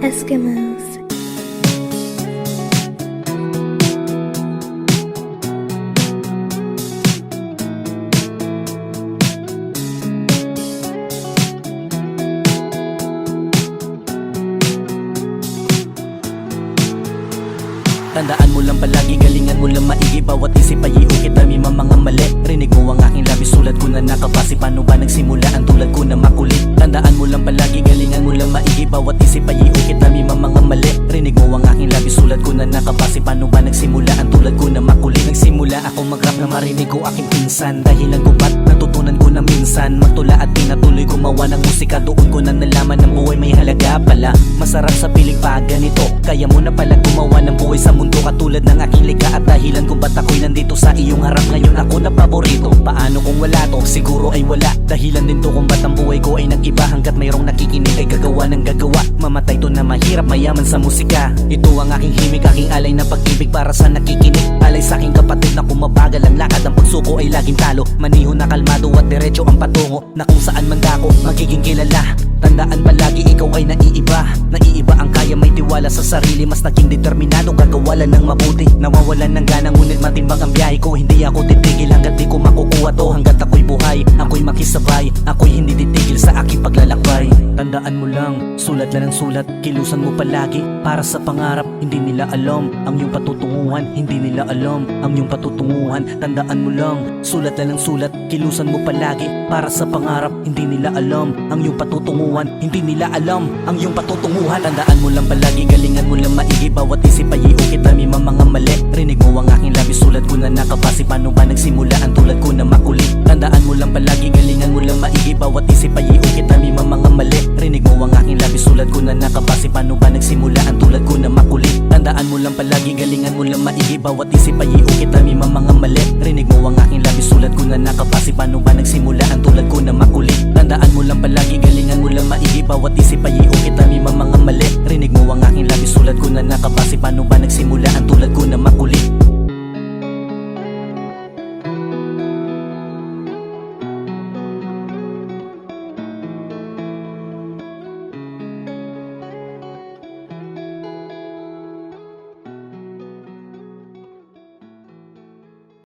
Eskimos. Tandaan mo lang palagi, galingan mo lang maigi. Bawat isip ay iukit, dami mga mali. Rinig mo ang aking labis, sulat ko na nakabase. Paano ba nagsimula ang tulad ko na makulit? Tandaan mo lang palagi, galingan mo lang maigi. Bawat isip ay iukit, dami mga mali. Rinig mo ang aking labis, sulat ko na nakabase. Paano ba nagsimula ang tulad ko na makulit? Nagsimula ako mag-rap na marinig ko aking pinsan. Dahilan ko ba't natutunan ko na minsan magtula at pinatuloy gumawa ng musika. Doon ko na nalaman ng buhay may halaga pala. Masarap sa piling pag ganito. Kaya mo na pala gumawa ng buhay sa mundo katulad ng aking likha. At dahilan kung ba't ako'y nandito sa iyong harap ngayon, ako na paborito. Paano kung wala to? Siguro ay wala. Dahilan din to kung ba't ang buhay ko ay nag-iba. Hanggat mayroong nakikinig ay gagawa ng gagawa. Mamatay to na mahirap, mayaman sa musika. Ito ang aking himig, aking alay na pag-ibig para sa nakikinig. Alay sa aking kapatid na kumabagal ang lakad. Ang pagsuko ay laging talo. Maniho na kalmado at diretso ang patungo. Na kung saan man dako, magiging kilala. Tandaan palagi, ikaw ay naiiba. Naiiba ang kaya, may tiwala sa sarili. Mas naging determinado, gagawa lang ng mabuti. Nawawalan ng gana, ngunit matimbang ang biyahe ko. Hindi ako titigil hanggat di ko makukuha to. Hanggat ako'y buhay, ako'y makisabay. Ako'y hindi titigil sa aking paglalakbay. Tandaan mo lang, sulat na ng sulat. Kilusan mo palagi, para sa pangarap. Hindi nila alam ang iyong patutunguhan. Hindi nila alam ang iyong patutunguhan. Tandaan mo lang, sulat na ng sulat. Kilusan mo palagi, para sa pangarap. Hindi nila alam ang iyong patutunguhan. Hindi nila alam ang iyong patutunguhan. Tandaan mo lang palagi, galingan mo lang maigi. Bawat isip ay iukit, dami mga mali. Rinig mo ang aking labis, sulat ko na nakabase. Paano ba nagsimula ang tulad ko na makulit? Tandaan mo lang palagi, galingan mo lang maigi. Bawat isip ay iukit, dami mga mali. Rinig mo ang aking labis, sulat ko na nakabase. Paano ba nagsimula ang tulad ko na makulit? Tandaan mo lang palagi, galingan mo lang maigi. Bawat isip ay iukit, dami mga mali. Rinig mo ang aking labis, sulat ko na nakabase. Paano ba nagsimula ang tulad ko na makulit? Tandaan mo lang palagi, galingan mo lang maigi. Bawat isip ay iukit, dami mga mali. Rinig mo ang aking labis, sulat ko na nakabase. Paano ba nagsimula ang tulad ko na makulit?